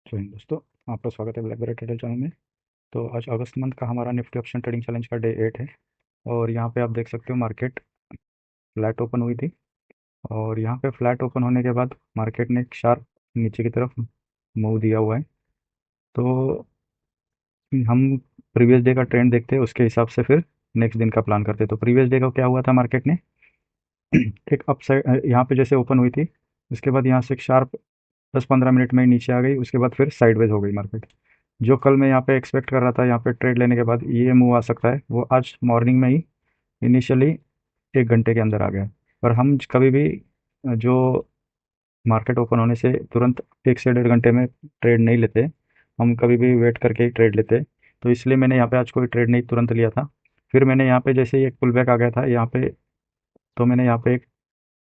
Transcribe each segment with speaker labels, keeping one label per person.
Speaker 1: तो इन दोस्तों, आपका स्वागत है ब्लैक बेरी ट्रेडर चैनल में। तो आज अगस्त मंथ का हमारा निफ्टी ऑप्शन ट्रेडिंग चैलेंज का डे 8 है। और यहाँ पे आप देख सकते हो मार्केट फ्लैट ओपन हुई थी। और यहाँ पे फ्लैट ओपन होने के बाद मार्केट ने एक शार्प नीचे की तरफ मूव दिया हुआ है। तो हम प्रीवियस डे का ट्रेंड देखते हैं, उसके हिसाब से फिर नेक्स्ट दिन का प्लान करते हैं। तो प्रीवियस डे का क्या हुआ था, मार्केट ने एक अपसाइड यहाँ पे जैसे ओपन हुई थी, उसके बाद यहाँ से एक शार्प 10-15 मिनट में ही नीचे आ गई। उसके बाद फिर साइडवेज हो गई मार्केट। जो कल मैं यहाँ पे एक्सपेक्ट कर रहा था, यहाँ पे ट्रेड लेने के बाद ये मूव आ सकता है, वो आज मॉर्निंग में ही इनिशियली 1 घंटे के अंदर आ गया। पर हम कभी भी जो मार्केट ओपन होने से तुरंत 1 से 1.5 घंटे में ट्रेड नहीं लेते, हम कभी भी वेट करके ही ट्रेड लेते। तो इसलिए मैंने यहाँ पे आज कोई ट्रेड नहीं तुरंत लिया था। फिर मैंने यहाँ पे जैसे ही एक पुल बैक आ गया था यहाँ पे, तो मैंने यहाँ पे एक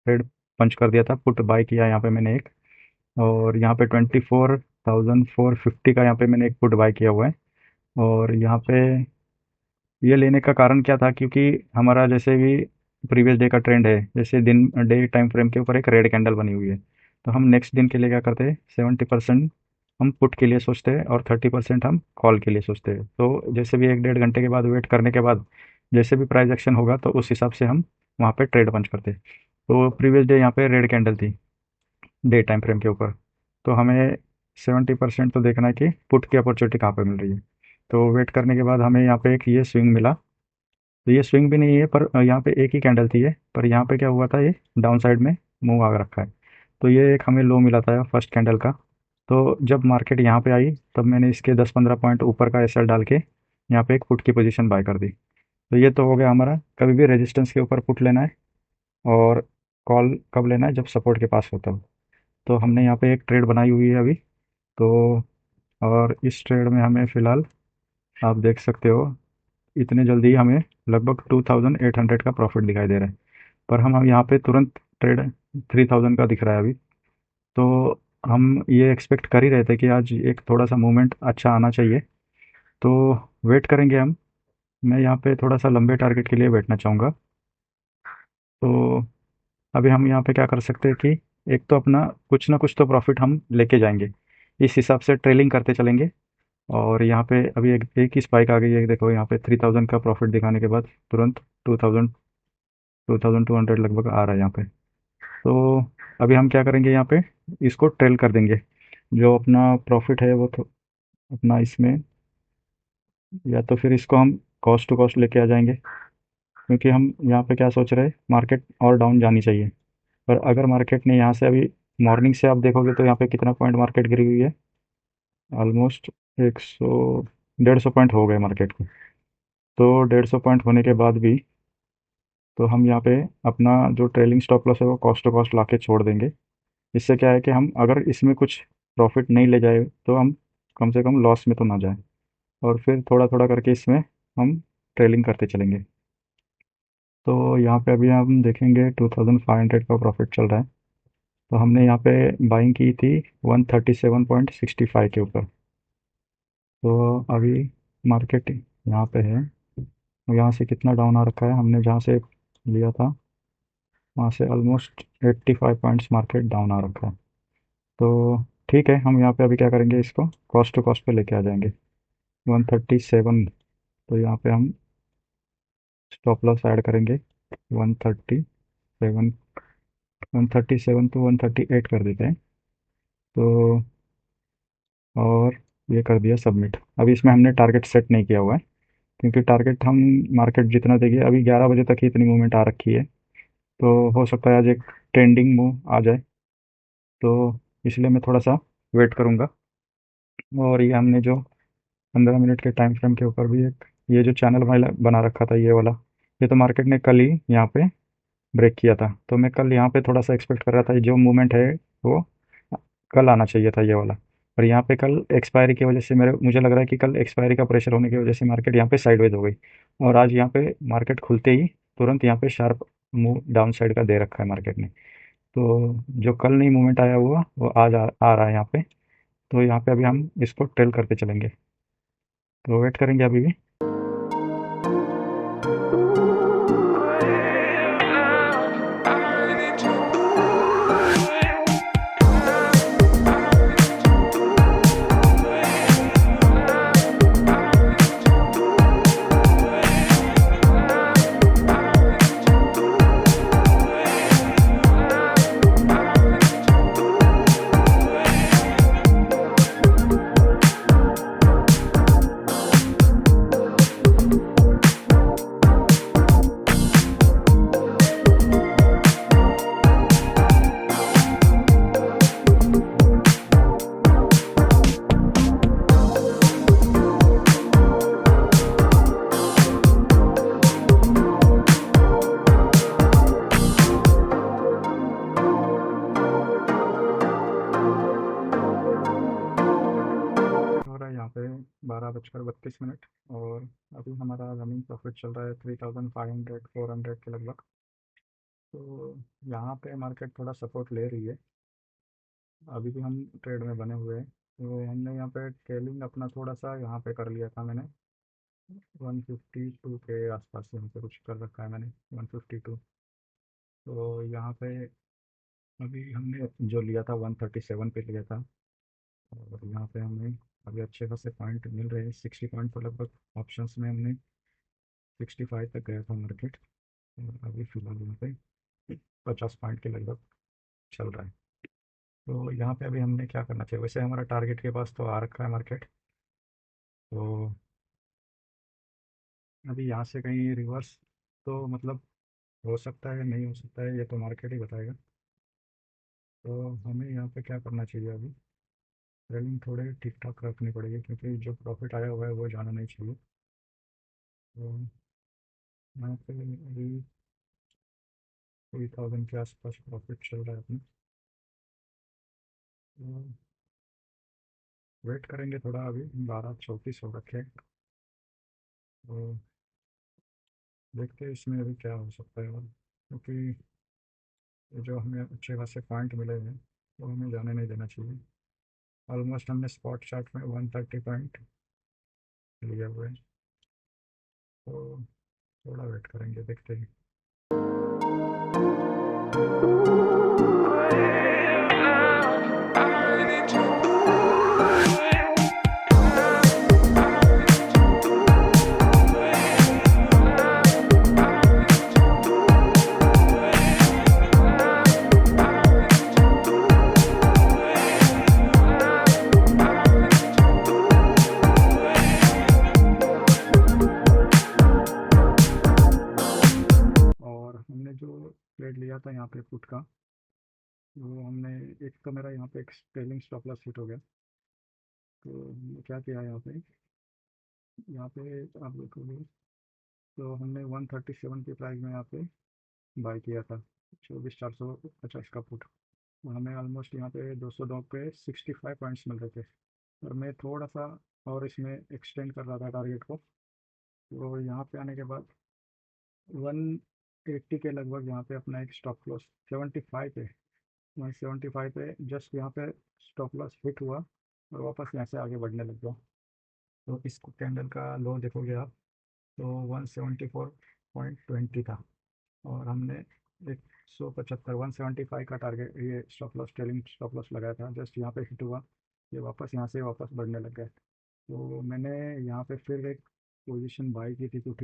Speaker 1: ट्रेड पंच कर दिया था, पुट बाय किया यहाँ पे मैंने एक। और यहाँ पे 24,450 का यहाँ पे मैंने एक पुट बाय किया हुआ है। और यहाँ पे ये लेने का कारण क्या था, क्योंकि हमारा जैसे भी प्रीवियस डे का ट्रेंड है, जैसे दिन डे टाइम फ्रेम के ऊपर एक रेड कैंडल बनी हुई है, तो हम नेक्स्ट दिन के लिए क्या करते हैं, 70% हम पुट के लिए सोचते हैं और 30% हम कॉल के लिए सोचते हैं। तो जैसे भी 1-1.5 घंटे के बाद वेट करने के बाद जैसे भी प्राइस एक्शन होगा, तो उस हिसाब से हम वहाँ पे ट्रेड पंच करते हैं। तो प्रीवियस डे यहाँ पे रेड कैंडल थी डे टाइम फ्रेम के ऊपर, तो हमें 70% तो देखना है कि पुट की अपॉर्चुनिटी कहाँ पे मिल रही है। तो वेट करने के बाद हमें यहाँ पे एक ये स्विंग मिला। तो ये स्विंग भी नहीं है, पर यहाँ पे एक ही कैंडल थी ये, पर यहाँ पे क्या हुआ था, ये डाउन साइड में मूव आ रखा है। तो ये एक हमें लो मिला था फर्स्ट कैंडल का। तो जब मार्केट यहाँ पे आई, तब मैंने इसके 10-15 पॉइंट ऊपर का एसएल डाल के यहाँ पे एक पुट की पोजीशन बाय कर दी। तो ये तो हो गया हमारा, कभी भी रेजिस्टेंस के ऊपर पुट लेना है और कॉल कब लेना है, जब सपोर्ट के पास होता हो। तो हमने यहाँ पे एक ट्रेड बनाई हुई है अभी। तो और इस ट्रेड में हमें फ़िलहाल आप देख सकते हो, इतने जल्दी हमें लगभग 2,800 का प्रॉफिट दिखाई दे रहा है। पर हम यहाँ पे तुरंत ट्रेड 3,000 का दिख रहा है अभी। तो हम ये एक्सपेक्ट कर ही रहे थे कि आज एक थोड़ा सा मूवमेंट अच्छा आना चाहिए। तो वेट करेंगे हम। मैं यहाँ पे थोड़ा सा लंबे टारगेट के लिए बैठना चाहूँगा। तो अभी हम यहाँ पे क्या कर सकते हैं कि एक तो अपना कुछ ना कुछ तो प्रॉफिट हम लेके जाएंगे, इस हिसाब से ट्रेलिंग करते चलेंगे। और यहाँ पे अभी एक ही स्पाइक आ गई है, देखो यहाँ पे 3,000 का प्रॉफिट दिखाने के बाद तुरंत 2,000 2,200 लगभग आ रहा है यहाँ पे। तो अभी हम क्या करेंगे, यहाँ पे इसको ट्रेल कर देंगे। जो अपना प्रॉफिट है वो तो अपना इसमें, या तो फिर इसको हम कॉस्ट टू कॉस्ट लेके आ जाएंगे। क्योंकि हम यहाँ पे क्या सोच रहे हैं, मार्केट और डाउन जानी चाहिए। पर अगर मार्केट ने यहाँ से अभी मॉर्निंग से आप देखोगे, तो यहाँ पे कितना पॉइंट मार्केट गिरी हुई है, ऑलमोस्ट 100 150 पॉइंट हो गए मार्केट को। तो 150 पॉइंट होने के बाद भी, तो हम यहाँ पे अपना जो ट्रेलिंग स्टॉप लॉस है वो कॉस्ट टू कॉस्ट ला के छोड़ देंगे। इससे क्या है कि हम अगर इसमें कुछ प्रॉफिट नहीं ले जाए, तो हम कम से कम लॉस में तो ना जाए। और फिर थोड़ा थोड़ा करके इसमें हम ट्रेलिंग करते चलेंगे। तो यहाँ पे अभी हम देखेंगे 2,500 का प्रॉफिट चल रहा है। तो हमने यहाँ पे बाइंग की थी 137.65 के ऊपर। तो अभी मार्केट यहाँ पे है, यहाँ से कितना डाउन आ रखा है, हमने जहाँ से लिया था वहाँ से ऑलमोस्ट 85 पॉइंट्स मार्केट डाउन आ रखा है। तो ठीक है, हम यहाँ पे अभी क्या करेंगे, इसको कॉस्ट टू कॉस्ट पे लेके आ जाएंगे 137। तो यहाँ पे हम स्टॉप लॉस ऐड करेंगे 137, 137 तो 138 कर देते हैं। तो और ये कर दिया सबमिट। अभी इसमें हमने टारगेट सेट नहीं किया हुआ है, क्योंकि टारगेट हम मार्केट जितना देगी, अभी 11 बजे तक ही इतनी मूवमेंट आ रखी है। तो हो सकता है आज एक ट्रेंडिंग मूव आ जाए, तो इसलिए मैं थोड़ा सा वेट करूँगा। और ये हमने जो 15 मिनट के टाइम फ्रेम के ऊपर भी एक ये जो चैनल वाला बना रखा था, ये वाला, ये तो मार्केट ने कल ही यहाँ पे ब्रेक किया था। तो मैं कल यहाँ पे थोड़ा सा एक्सपेक्ट कर रहा था, ये जो मूवमेंट है वो कल आना चाहिए था ये वाला। पर यहाँ पे कल एक्सपायरी की वजह से मुझे लग रहा है कि कल एक्सपायरी का प्रेशर होने की वजह से मार्केट यहाँ पे साइडवेज हो गई। और आज यहाँ पे मार्केट खुलते ही तुरंत यहाँ पे शार्प मूव डाउन साइड का दे रखा है मार्केट ने। तो जो कल नहीं मूवमेंट आया हुआ, वो आज आ रहा है यहाँ पे। तो यहाँ पे अभी हम इसको ट्रेल करते चलेंगे। तो वेट करेंगे अभी भी। 12:32। और अभी हमारा रनिंग प्रॉफिट चल रहा है 3500 400 के लगभग। तो यहाँ पे मार्केट थोड़ा सपोर्ट ले रही है। अभी भी हम ट्रेड में बने हुए हैं। तो हमने यहाँ पे ट्रेलिंग अपना थोड़ा सा यहाँ पे कर लिया था मैंने, 152 के आसपास यहाँ पे कुछ कर रखा है मैंने, 152। तो यहाँ पे अभी हमने जो लिया था 137 पे लिया था। और यहाँ पे हमें अभी अच्छे खासे पॉइंट मिल रहे हैं, 60 पॉइंट तो लगभग ऑप्शंस में हमने 65 तक गया था मार्केट। और अभी फिलहाल यहाँ पे 50 पॉइंट के लगभग चल रहा है। तो यहाँ पे अभी हमने क्या करना चाहिए, वैसे हमारा टारगेट के पास तो आ रखा है मार्केट। तो अभी यहाँ से कहीं रिवर्स तो मतलब हो सकता है, नहीं हो सकता है, ये तो मार्केट ही बताएगा। तो हमें यहाँ पे क्या करना चाहिए, अभी ट्रेडिंग थोड़े ठीक ठाक रखनी पड़ेगी क्योंकि जो प्रॉफिट आया हुआ है वो जाना नहीं चाहिए। तो यहाँ पे अभी 3000 के आसपास प्रॉफिट चल रहा है अपना। तो वेट करेंगे थोड़ा, अभी 12:34 हो रखे हैं। तो देखते हैं इसमें अभी क्या हो सकता है, और क्योंकि ये जो हमें अच्छे खासे पॉइंट मिले हैं वो हमें जाने नहीं देना चाहिए। ऑलमोस्ट हमने स्पॉट चार्ट में 130 पॉइंट लिए हुए हैं। तो थोड़ा वेट करेंगे, देखते हैं। और हमने जो ट्रेड लिया था यहाँ पे पुट का, वो हमने, एक तो मेरा यहाँ पे एक ट्रेलिंग स्टॉप लॉस हिट हो गया। तो हमने क्या किया यहाँ पे आप देखोगे तो हमने 137 की प्राइस में यहाँ पे बाई किया था, 24,450 का पुट। हमें ऑलमोस्ट यहाँ पे 202 पे 65 पॉइंट्स मिल रहे थे। और मैं थोड़ा सा और इसमें एक्सटेंड कर रहा था टारगेट को। तो यहाँ पे आने के बाद 180 के लगभग यहाँ पे अपना एक स्टॉप लॉस 75 पे, 175 पे जस्ट यहाँ पे स्टॉप लॉस हिट हुआ और वापस यहाँ से आगे बढ़ने लग गया। तो इस कैंडल का लो देखोगे आप तो 174.20 था। और हमने 175 175 का टारगेट, ये stop loss, trailing stop loss लगाया था, जस्ट यहाँ पे हिट हुआ, ये वापस यहाँ से वापस बढ़ने लग गया। तो मैंने यहाँ पे फिर एक पोजीशन बाई की थी पुट।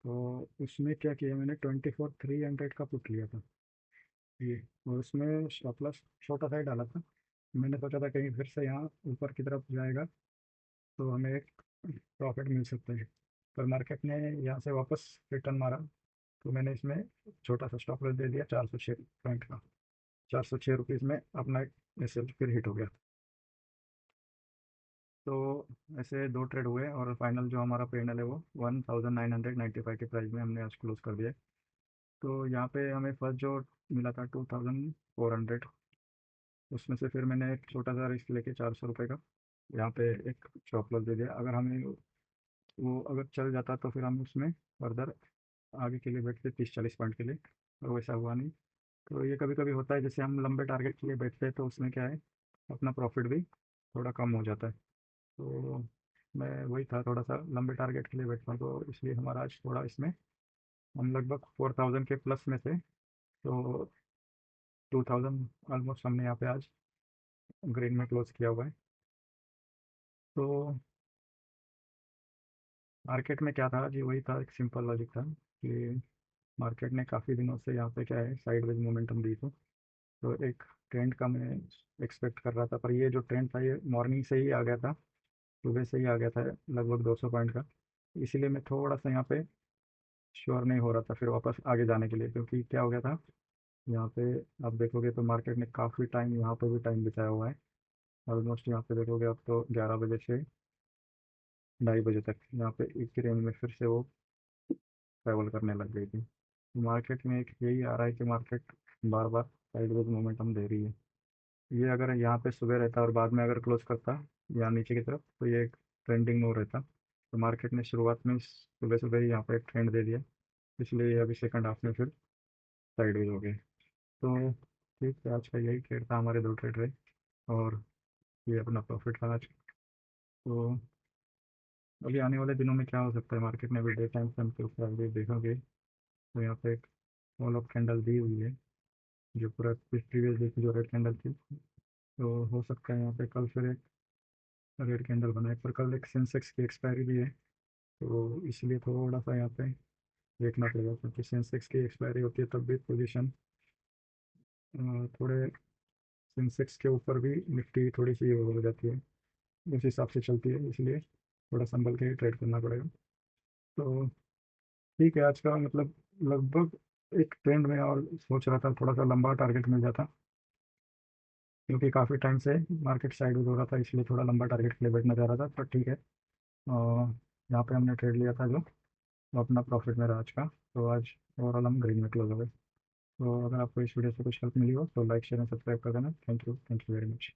Speaker 1: तो उसमें क्या किया मैंने, 24,300 का पुट लिया था ये। और उसमें स्टॉप लॉस छोटा सा ही डाला था। मैंने सोचा था कहीं फिर से यहाँ ऊपर की तरफ जाएगा तो हमें एक प्रॉफिट मिल सकता है। पर मार्केट ने यहाँ से वापस रिटर्न मारा, तो मैंने इसमें छोटा सा स्टॉप लॉस दे दिया 406 पॉइंट का। 406 रुपीज़ में अपना एक एसएल फिर हिट हो गया। तो ऐसे दो ट्रेड हुए और फाइनल जो हमारा पेनल है वो 1995 के प्राइस में हमने आज क्लोज कर दिया। तो यहाँ पे हमें फर्स्ट जो मिला था 2400, उसमें से फिर मैंने एक छोटा सा रिस्क लेके 400 रुपये का यहाँ पे एक स्टॉप लॉस दे दिया। अगर हमें वो अगर चल जाता तो फिर हम उसमें फर्दर आगे के लिए बैठते 30-40 पॉइंट के लिए, और वैसा हुआ नहीं। तो ये कभी कभी होता है, जैसे हम लंबे टारगेट के लिए बैठते हैं तो उसमें क्या है, अपना प्रॉफिट भी थोड़ा कम हो जाता है। तो मैं वही था, थोड़ा सा लंबे टारगेट के लिए बैठता हूँ, तो इसलिए हमारा आज थोड़ा इसमें हम लगभग 4000 के प्लस में थे। तो 2000 ऑलमोस्ट हमने यहाँ पे आज ग्रीन में क्लोज किया हुआ है। तो मार्केट में क्या था जी, वही था, एक सिंपल लॉजिक था कि मार्केट ने काफ़ी दिनों से यहाँ पे क्या है साइडवेज मोमेंटम दी थी। तो एक ट्रेंड का मैं एक्सपेक्ट कर रहा था, पर ये जो ट्रेंड था ये मॉर्निंग से ही आ गया था, सुबह से ही आ गया था लगभग 200 पॉइंट का। इसीलिए मैं थोड़ा सा यहाँ पे श्योर नहीं हो रहा था फिर वापस आगे जाने के लिए, क्योंकि क्या हो गया था यहाँ पे, आप देखोगे तो मार्केट ने काफ़ी टाइम यहाँ पे भी टाइम बिताया हुआ है। ऑलमोस्ट यहाँ पे देखोगे आप तो 11 बजे से 2:30 बजे तक यहाँ पे एक ही रेंज में फिर से वो ट्रैवल करने लग गई थी। मार्केट में एक यही आ रहा है कि मार्केट बार बार साइडवेज मोमेंटम दे रही है। ये अगर यहाँ पे सुबह रहता और बाद में अगर क्लोज करता या नीचे की तरफ, तो ये ट्रेंडिंग में हो रहता। तो मार्केट ने शुरुआत में सुबह सुबह ही यहाँ पे एक ट्रेंड दे दिया, इसलिए अभी सेकंड हाफ में फिर साइडवेज हो गए। तो ठीक है, आज का यही ट्रेड था, हमारे दो ट्रेड रहे, और ये अपना प्रॉफिट था आज। तो अभी आने वाले दिनों में क्या हो सकता है, मार्केट ने अभी डे टाइम फ्रेम के ऊपर अभी देखोगे तो यहाँ पे एक वॉल ऑफ कैंडल दी हुई है, जो पूरा प्रीवियस डे की जो रेड कैंडल थी। तो हो सकता है यहाँ पे कल फिर एक रेड कैंडल बनाए, पर कल एक सेंसेक्स की एक्सपायरी भी है, तो इसलिए थोड़ा सा यहाँ पे देखना पड़ेगा, क्योंकि सेंसेक्स की एक्सपायरी होती है तब भी पोजीशन थोड़े सेंसेक्स के ऊपर भी निफ्टी थोड़ी सी हो जाती है, उस हिसाब से चलती है, इसलिए थोड़ा संभल के ट्रेड करना पड़ेगा। तो ठीक है, आज का मतलब लगभग एक ट्रेंड में, और सोच रहा था थोड़ा सा लंबा टारगेट मिल जाता, क्योंकि काफ़ी टाइम से मार्केट साइड हो रहा था, इसलिए थोड़ा लंबा टारगेट के लिए बैठना चाह रहा था, पर ठीक है। और यहाँ पे हमने ट्रेड लिया था जो, वो अपना प्रॉफिट में रहा आज का। तो आज ओवरऑल हम ग्रीन में क्लोज हो गए। तो अगर आपको इस वीडियो से कुछ हेल्प मिली हो तो लाइक शेयर एंड सब्सक्राइब कर देना। Thank you very much.